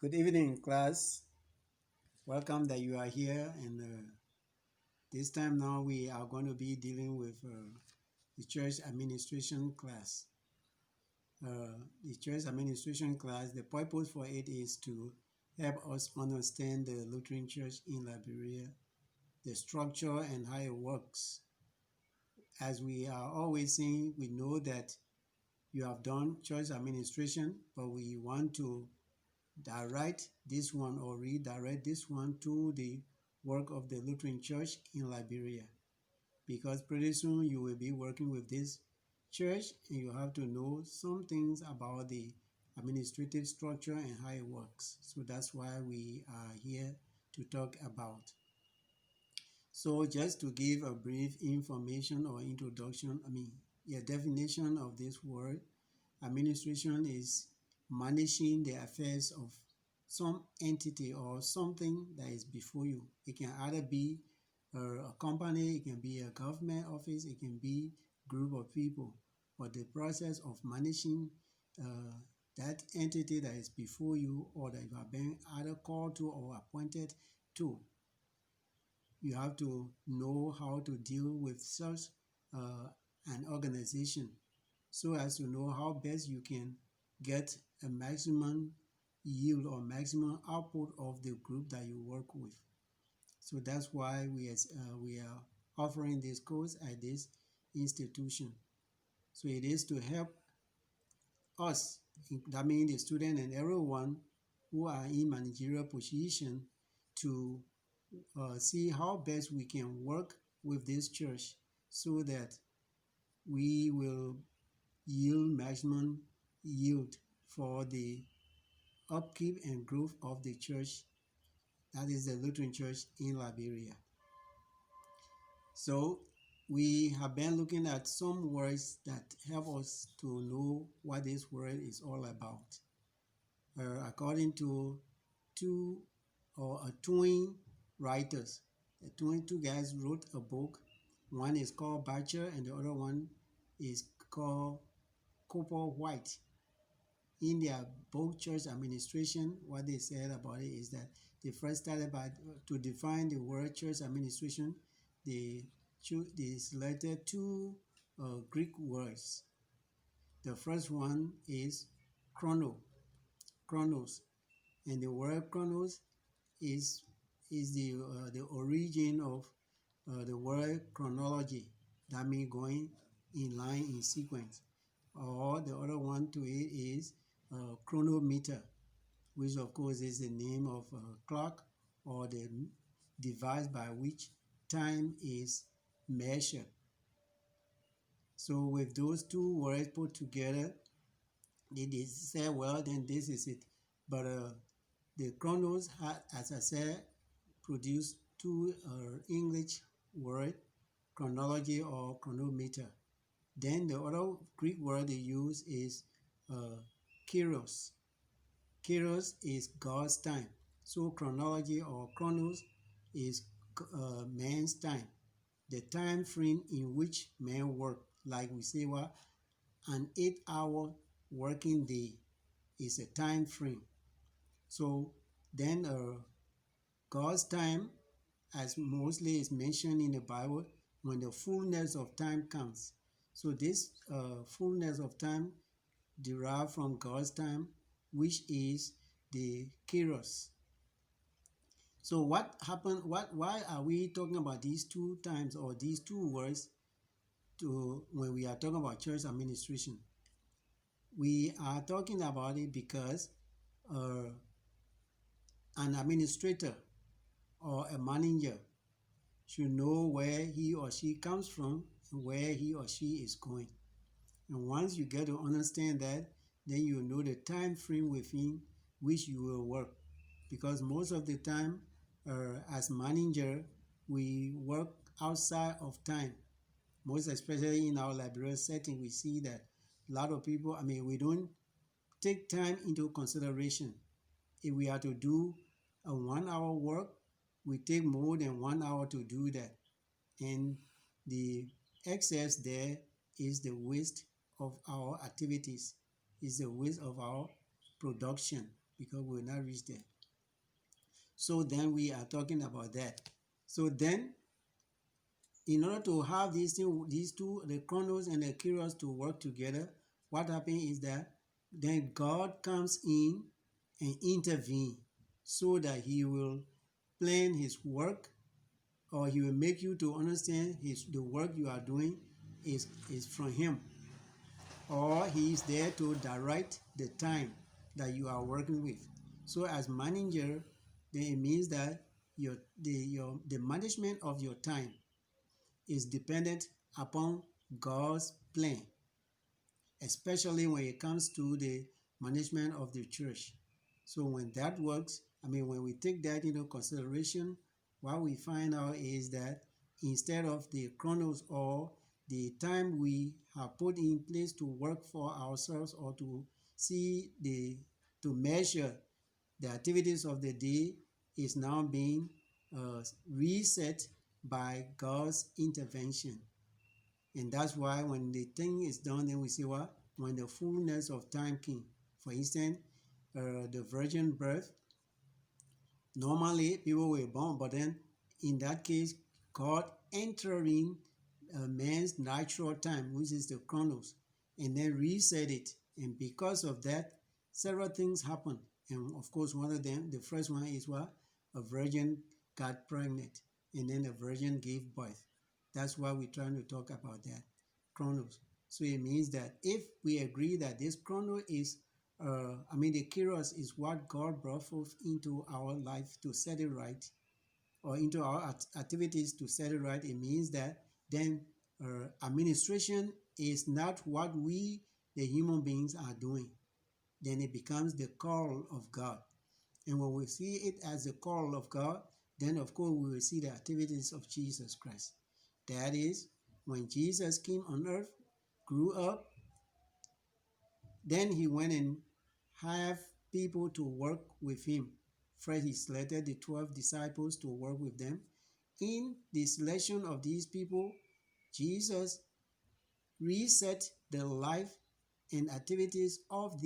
Good evening, class. Welcome that you are here. And this time now we are going to be dealing with the church administration class. The church administration class, the purpose for it is to help us understand the Lutheran Church in Liberia, the structure and how it works. As we are always saying, we know that you have done church administration, but we want to direct this one or redirect this one to the work of the Lutheran Church in Liberia, because pretty soon you will be working with this church and you have to know some things about the administrative structure and how it works. So that's why we are here to talk about. So just to give a brief information or introduction, definition of this word, administration is managing the affairs of some entity or something that is before you. It can either be a company, it can be a government office, it can be a group of people. But the process of managing that entity that is before you or that you are being either called to or appointed to, you have to know how to deal with such an organization so as to know how best you can get a maximum yield or maximum output of the group that you work with. So that's why we are offering this course at this institution. So it is to help us, that means the student and everyone who are in managerial position, to see how best we can work with this church so that we will yield maximum yield for the upkeep and growth of the church, that is the Lutheran Church in Liberia. So we have been looking at some words that help us to know what this word is all about. According to twin writers, two guys wrote a book. One is called Batcher and the other one is called Cooper White. In their book Church Administration, what they said about it is that they first started by to define the word church administration. They selected two Greek words. The first one is chronos, and the word chronos is the origin of the word chronology. That means going in line in sequence. Or the other one to it is chronometer, which of course is the name of a clock or the device by which time is measured. So with those two words put together, they say, well, then this is it. But the chronos, as I said, produce two English word, chronology or chronometer. Then the other Greek word they use is kairos. Kairos is God's time. So chronology or chronos is man's time, the time frame in which men work. Like we say, well, an 8-hour working day is a time frame. So then God's time, as mostly is mentioned in the Bible, when the fullness of time comes. So this fullness of time derived from God's time, which is the kairos. So what happened? Why are we talking about these two times or these two words when we are talking about church administration? We are talking about it because an administrator or a manager should know where he or she comes from and where he or she is going. And once you get to understand that, then you know the time frame within which you will work. Because most of the time, as manager, we work outside of time. Most especially in our Liberia setting, we see that a lot of people, we don't take time into consideration. If we are to do a 1-hour work, we take more than 1 hour to do that. And the excess there is the waste of our activities, is the waste of our production. because we will not reach there. So then we are talking about that. So then, in order to have these two, the chronos and the kairos, to work together, what happens is that then God comes in and intervene so that he will plan his work, or he will make you to understand the work you are doing is from him, or he is there to direct the time that you are working with. So as manager, then it means that the management of your time is dependent upon God's plan, especially when it comes to the management of the church. So when that works, when we take that into consideration, what we find out is that instead of the chronos, or the time we have put in place to work for ourselves, or to measure the activities of the day, is now being reset by God's intervention. And that's why when the thing is done, then we say what? When the fullness of time came. For instance, the virgin birth, normally people were born, but then in that case, God entering a man's natural time, which is the chronos, and then reset it. And because of that, several things happen. And of course, one of them, the first one is what? A virgin got pregnant, and then a virgin gave birth. That's why we're trying to talk about that, chronos. So it means that if we agree that this chrono is, the kairos is what God brought forth into our life to set it right, or into our activities to set it right, it means that then administration is not what we, the human beings, are doing. Then it becomes the call of God. And when we see it as the call of God, then of course we will see the activities of Jesus Christ. That is, when Jesus came on earth, grew up, then he went and have people to work with him. First, he selected the 12 disciples to work with them. In the selection of these people, Jesus reset the life and activities of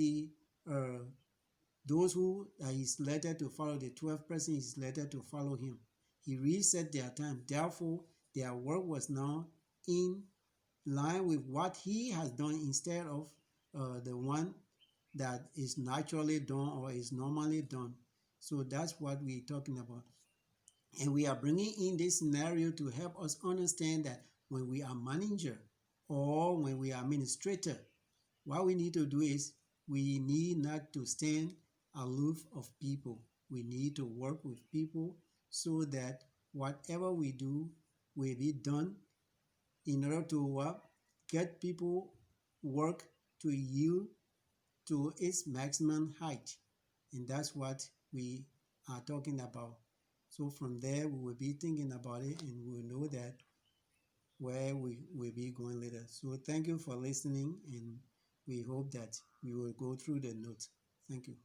those who he selected to follow, the 12 persons he selected to follow him. He reset their time. Therefore, their work was now in line with what he has done, instead of the one that is naturally done or is normally done. So that's what we're talking about. And we are bringing in this scenario to help us understand that when we are manager, or when we are administrator, what we need to do is we need not to stand aloof of people. We need to work with people so that whatever we do will be done in order to get people work to yield to its maximum height. And that's what we are talking about. So from there, we will be thinking about it, and we will know that where we will be going later. So thank you for listening, and we hope that we will go through the notes. Thank you.